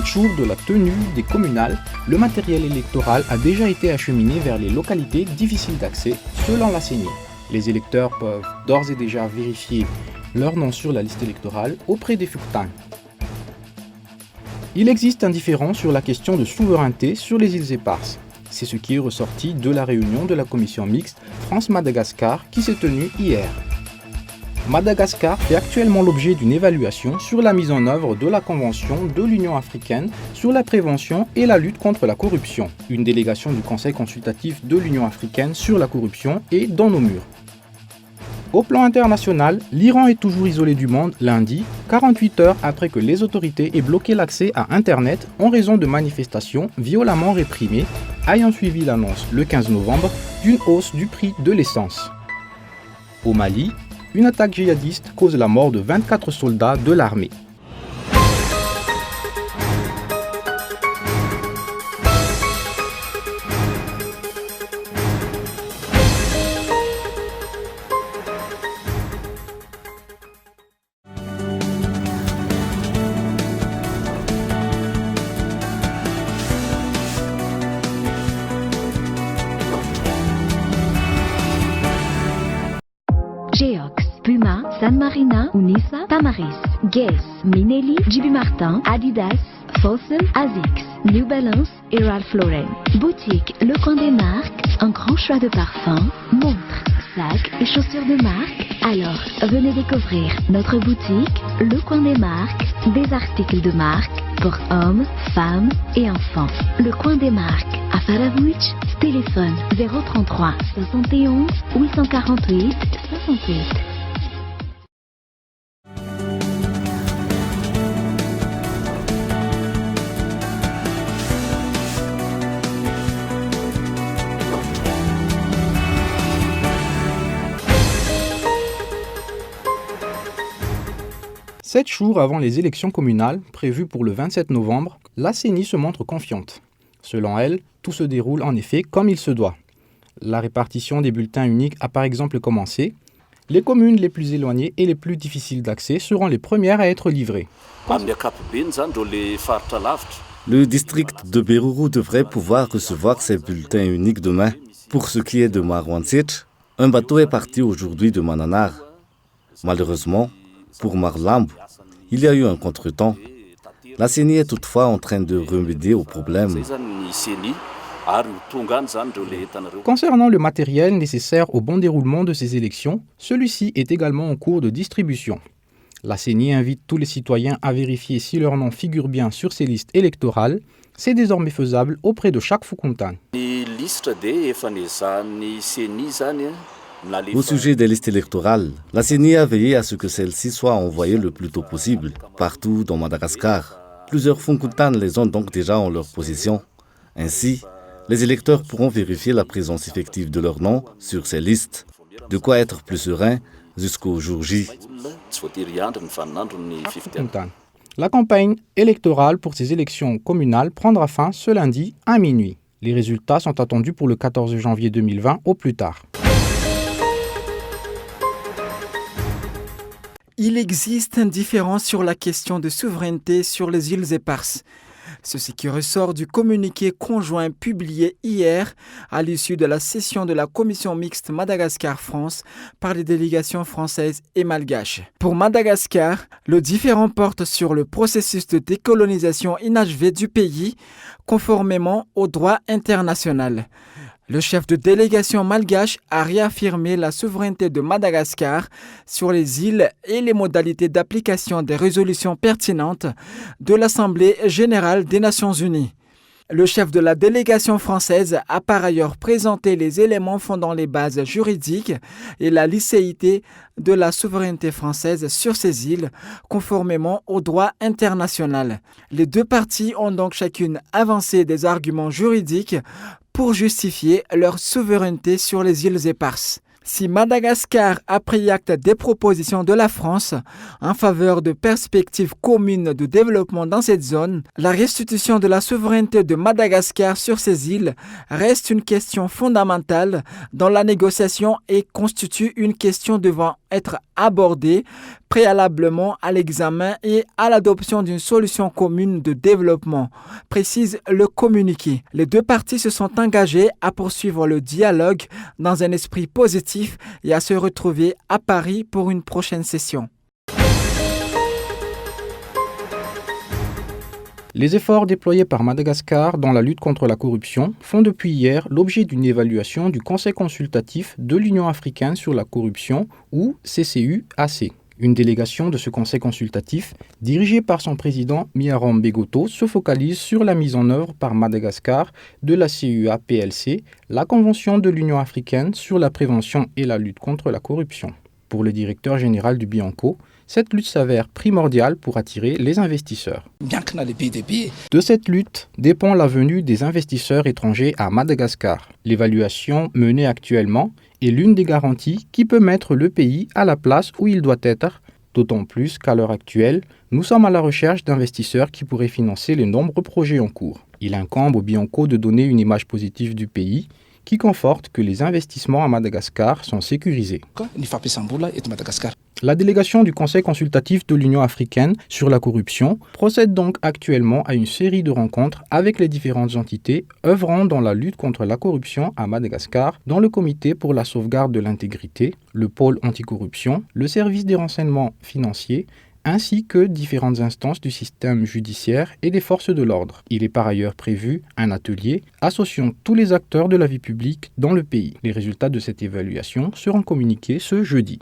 jours de la tenue des communales, le matériel électoral a déjà été acheminé vers les localités difficiles d'accès selon la CENI. Les électeurs peuvent d'ores et déjà vérifier leur nom sur la liste électorale auprès des Foukoutans. Il existe un différend sur la question de souveraineté sur les îles éparses. C'est ce qui est ressorti de la réunion de la commission mixte France-Madagascar qui s'est tenue hier. Madagascar fait actuellement l'objet d'une évaluation sur la mise en œuvre de la Convention de l'Union africaine sur la prévention et la lutte contre la corruption. Une délégation du Conseil consultatif de l'Union africaine sur la corruption est dans nos murs. Au plan international, l'Iran est toujours isolé du monde lundi, 48 heures après que les autorités aient bloqué l'accès à Internet en raison de manifestations violemment réprimées, ayant suivi l'annonce le 15 novembre d'une hausse du prix de l'essence. Au Mali, une attaque djihadiste cause la mort de 24 soldats de l'armée. Geox, Puma, San Marina, Unisa, Tamaris, Guess, Minelli, JB Martin, Adidas, Fossil, Asics, New Balance et Ralph Lauren. Boutique Le Coin des Marques, un grand choix de parfums, montres, sacs et chaussures de marque. Alors, venez découvrir notre boutique Le Coin des Marques, des articles de marque pour hommes, femmes et enfants. Le Coin des Marques à Faravouch, téléphone 033 71 848 68. Sept jours avant les élections communales, prévues pour le 27 novembre, la CENI se montre confiante. Selon elle, tout se déroule en effet comme il se doit. La répartition des bulletins uniques a par exemple commencé. Les communes les plus éloignées et les plus difficiles d'accès seront les premières à être livrées. Le district de Beruru devrait pouvoir recevoir ses bulletins uniques demain. Pour ce qui est de Marwansit, un bateau est parti aujourd'hui de Mananar. Malheureusement, pour Marlamb, il y a eu un contretemps. La CENI est toutefois en train de remédier au problème. Concernant le matériel nécessaire au bon déroulement de ces élections, celui-ci est également en cours de distribution. La CENI invite tous les citoyens à vérifier si leur nom figure bien sur ces listes électorales. C'est désormais faisable auprès de chaque Foukountan. Au sujet des listes électorales, la CENI a veillé à ce que celles-ci soient envoyées le plus tôt possible, partout dans Madagascar. Plusieurs Foukoutans les ont donc déjà en leur possession. Ainsi, les électeurs pourront vérifier la présence effective de leur nom sur ces listes. De quoi être plus serein jusqu'au jour J. La campagne électorale pour ces élections communales prendra fin ce lundi à minuit. Les résultats sont attendus pour le 14 janvier 2020 au plus tard. Il existe un différend sur la question de souveraineté sur les îles éparses. C'est ce qui ressort du communiqué conjoint publié hier à l'issue de la session de la commission mixte Madagascar-France par les délégations françaises et malgaches. Pour Madagascar, le différend porte sur le processus de décolonisation inachevé du pays conformément au droit international. Le chef de délégation malgache a réaffirmé la souveraineté de Madagascar sur les îles et les modalités d'application des résolutions pertinentes de l'Assemblée générale des Nations unies. Le chef de la délégation française a par ailleurs présenté les éléments fondant les bases juridiques et la licéité de la souveraineté française sur ces îles, conformément au droit international. Les deux parties ont donc chacune avancé des arguments juridiques pour justifier leur souveraineté sur les îles éparses. Si Madagascar a pris acte des propositions de la France en faveur de perspectives communes de développement dans cette zone, la restitution de la souveraineté de Madagascar sur ces îles reste une question fondamentale dans la négociation et constitue une question devant être abordées préalablement à l'examen et à l'adoption d'une solution commune de développement, précise le communiqué. Les deux parties se sont engagées à poursuivre le dialogue dans un esprit positif et à se retrouver à Paris pour une prochaine session. Les efforts déployés par Madagascar dans la lutte contre la corruption font depuis hier l'objet d'une évaluation du Conseil consultatif de l'Union africaine sur la corruption, ou CCU-AC. Une délégation de ce conseil consultatif, dirigée par son président Miaram Begoto, se focalise sur la mise en œuvre par Madagascar de la CUA-PLC, la Convention de l'Union africaine sur la prévention et la lutte contre la corruption. Pour le directeur général du Bianco, cette lutte s'avère primordiale pour attirer les investisseurs. De cette lutte dépend la venue des investisseurs étrangers à Madagascar. L'évaluation menée actuellement est l'une des garanties qui peut mettre le pays à la place où il doit être, d'autant plus qu'à l'heure actuelle, nous sommes à la recherche d'investisseurs qui pourraient financer les nombreux projets en cours. Il incombe au Bianco de donner une image positive du pays qui conforte que les investissements à Madagascar sont sécurisés. La délégation du Conseil consultatif de l'Union africaine sur la corruption procède donc actuellement à une série de rencontres avec les différentes entités œuvrant dans la lutte contre la corruption à Madagascar, dont le Comité pour la sauvegarde de l'intégrité, le pôle anticorruption, le service des renseignements financiers, ainsi que différentes instances du système judiciaire et des forces de l'ordre. Il est par ailleurs prévu un atelier associant tous les acteurs de la vie publique dans le pays. Les résultats de cette évaluation seront communiqués ce jeudi.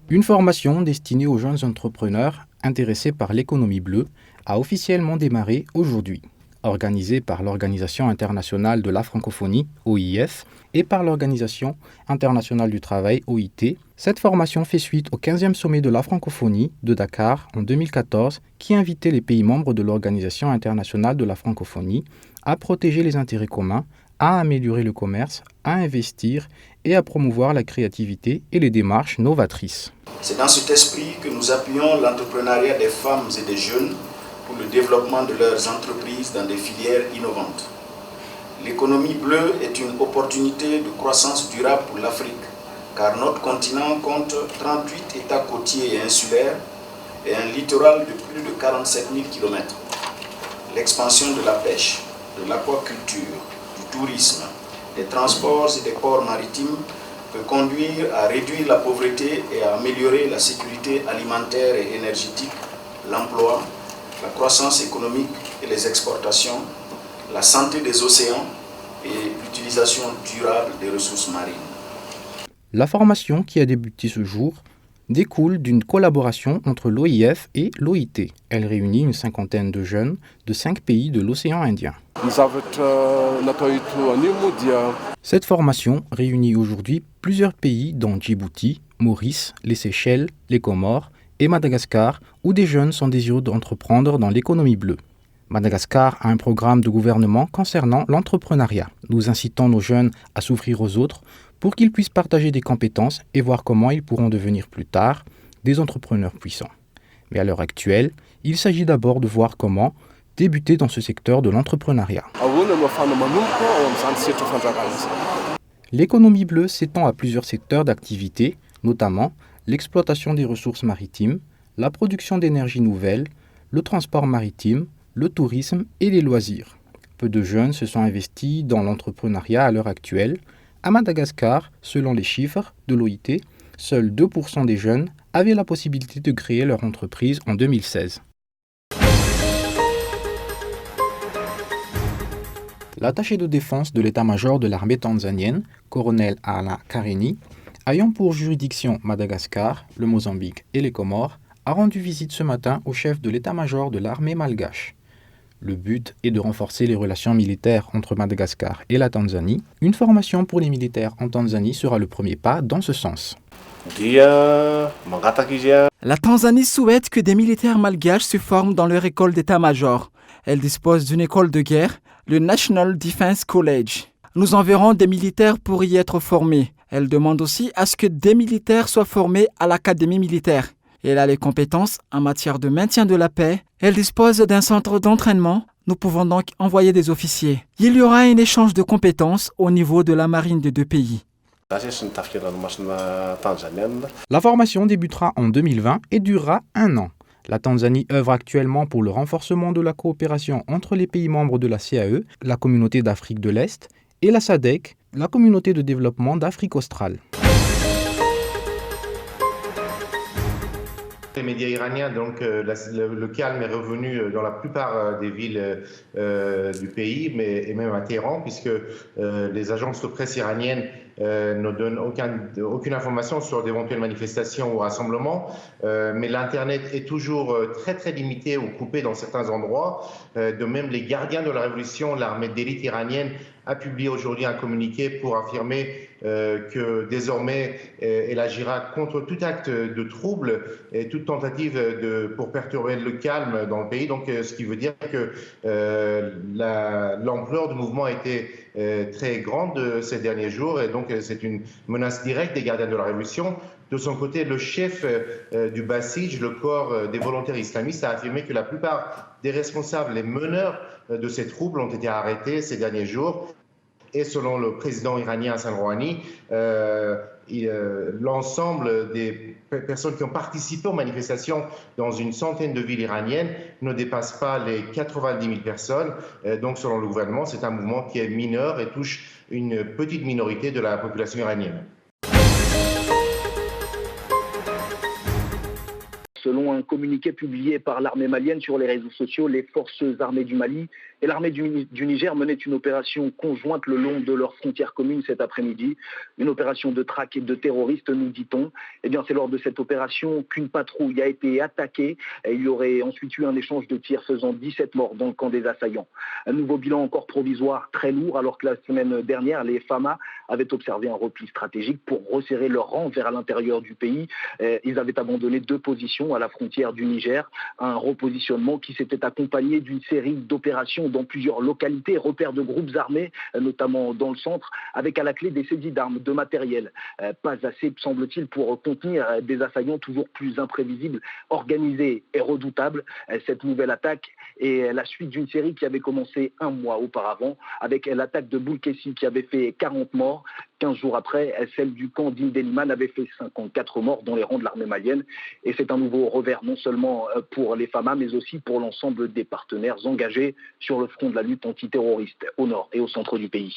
Une formation destinée aux jeunes entrepreneurs intéressés par l'économie bleue a officiellement démarré aujourd'hui. Organisée par l'Organisation internationale de la francophonie, OIF, et par l'Organisation internationale du travail, OIT, cette formation fait suite au 15e sommet de la francophonie de Dakar en 2014 qui invitait les pays membres de l'Organisation internationale de la francophonie à protéger les intérêts communs, à améliorer le commerce, à investir et à promouvoir la créativité et les démarches novatrices. C'est dans cet esprit que nous appuyons l'entrepreneuriat des femmes et des jeunes pour le développement de leurs entreprises dans des filières innovantes. L'économie bleue est une opportunité de croissance durable pour l'Afrique, car notre continent compte 38 États côtiers et insulaires et un littoral de plus de 47 000 km. L'expansion de la pêche, de l'aquaculture, du tourisme, des transports et des ports maritimes peut conduire à réduire la pauvreté et à améliorer la sécurité alimentaire et énergétique, l'emploi, la croissance économique et les exportations, la santé des océans et l'utilisation durable des ressources marines. La formation qui a débuté ce jour découle d'une collaboration entre l'OIF et l'OIT. Elle réunit une cinquantaine de jeunes de 5 pays de l'océan Indien. Cette formation réunit aujourd'hui plusieurs pays dont Djibouti, Maurice, les Seychelles, les Comores et Madagascar, où des jeunes sont désireux d'entreprendre dans l'économie bleue. Madagascar a un programme de gouvernement concernant l'entrepreneuriat. Nous incitons nos jeunes à s'ouvrir aux autres pour qu'ils puissent partager des compétences et voir comment ils pourront devenir plus tard des entrepreneurs puissants. Mais à l'heure actuelle, il s'agit d'abord de voir comment débuter dans ce secteur de l'entrepreneuriat. L'économie bleue s'étend à plusieurs secteurs d'activité, notamment l'exploitation des ressources maritimes, la production d'énergie nouvelle, le transport maritime, le tourisme et les loisirs. Peu de jeunes se sont investis dans l'entrepreneuriat à l'heure actuelle. À Madagascar, selon les chiffres de l'OIT, seuls 2% des jeunes avaient la possibilité de créer leur entreprise en 2016. L'attaché de défense de l'état-major de l'armée tanzanienne, colonel Ala Karini, ayant pour juridiction Madagascar, le Mozambique et les Comores, a rendu visite ce matin au chef de l'état-major de l'armée malgache. Le but est de renforcer les relations militaires entre Madagascar et la Tanzanie. Une formation pour les militaires en Tanzanie sera le premier pas dans ce sens. La Tanzanie souhaite que des militaires malgaches se forment dans leur école d'état-major. Elle dispose d'une école de guerre, le National Defense College. Nous enverrons des militaires pour y être formés. Elle demande aussi à ce que des militaires soient formés à l'académie militaire. Elle a les compétences en matière de maintien de la paix. Elle dispose d'un centre d'entraînement. Nous pouvons donc envoyer des officiers. Il y aura un échange de compétences au niveau de la marine des deux pays. La formation débutera en 2020 et durera 1 an. La Tanzanie œuvre actuellement pour le renforcement de la coopération entre les pays membres de la CAE, la Communauté d'Afrique de l'Est, et la SADC, la Communauté de développement d'Afrique australe. Les médias iraniens, donc le calme est revenu dans la plupart des villes du pays, et même à Téhéran, puisque les agences de presse iraniennes ne donnent aucune information sur d'éventuelles manifestations ou rassemblements, mais l'Internet est toujours très très limité ou coupé dans certains endroits. De même, les gardiens de la révolution, l'armée d'élite iranienne, a publié aujourd'hui un communiqué pour affirmer que désormais elle agira contre tout acte de trouble et toute tentative pour perturber le calme dans le pays. Donc, ce qui veut dire que l'ampleur du mouvement a été très grande ces derniers jours, et donc c'est une menace directe des gardiens de la révolution. De son côté, le chef du Basij, le corps des volontaires islamistes, a affirmé que la plupart des responsables, les meneurs de ces troubles ont été arrêtés ces derniers jours. Et selon le président iranien Hassan Rouhani, l'ensemble des personnes qui ont participé aux manifestations dans une centaine de villes iraniennes ne dépasse pas les 90 000 personnes. Donc, selon le gouvernement, c'est un mouvement qui est mineur et touche une petite minorité de la population iranienne. Selon un communiqué publié par l'armée malienne sur les réseaux sociaux, les forces armées du Mali et l'armée du Niger menaient une opération conjointe le long de leurs frontières communes cet après-midi. Une opération de traque et de terroristes, nous dit-on. Eh bien, c'est lors de cette opération qu'une patrouille a été attaquée. Et il y aurait ensuite eu un échange de tirs faisant 17 morts dans le camp des assaillants. Un nouveau bilan encore provisoire très lourd, alors que la semaine dernière, les FAMA avaient observé un repli stratégique pour resserrer leur rang vers l'intérieur du pays. Ils avaient abandonné 2 positions à la frontière du Niger, un repositionnement qui s'était accompagné d'une série d'opérations dans plusieurs localités, repères de groupes armés, notamment dans le centre, avec à la clé des saisies d'armes, de matériel. Pas assez, semble-t-il, pour contenir des assaillants toujours plus imprévisibles, organisés et redoutables. Cette nouvelle attaque est la suite d'une série qui avait commencé 1 mois auparavant, avec l'attaque de Boulkessi qui avait fait 40 morts. 15 jours après, celle du camp d'Indeliman avait fait 54 morts dans les rangs de l'armée malienne. Et c'est un nouveau revers non seulement pour les FAMA, mais aussi pour l'ensemble des partenaires engagés sur le front de la lutte antiterroriste au nord et au centre du pays.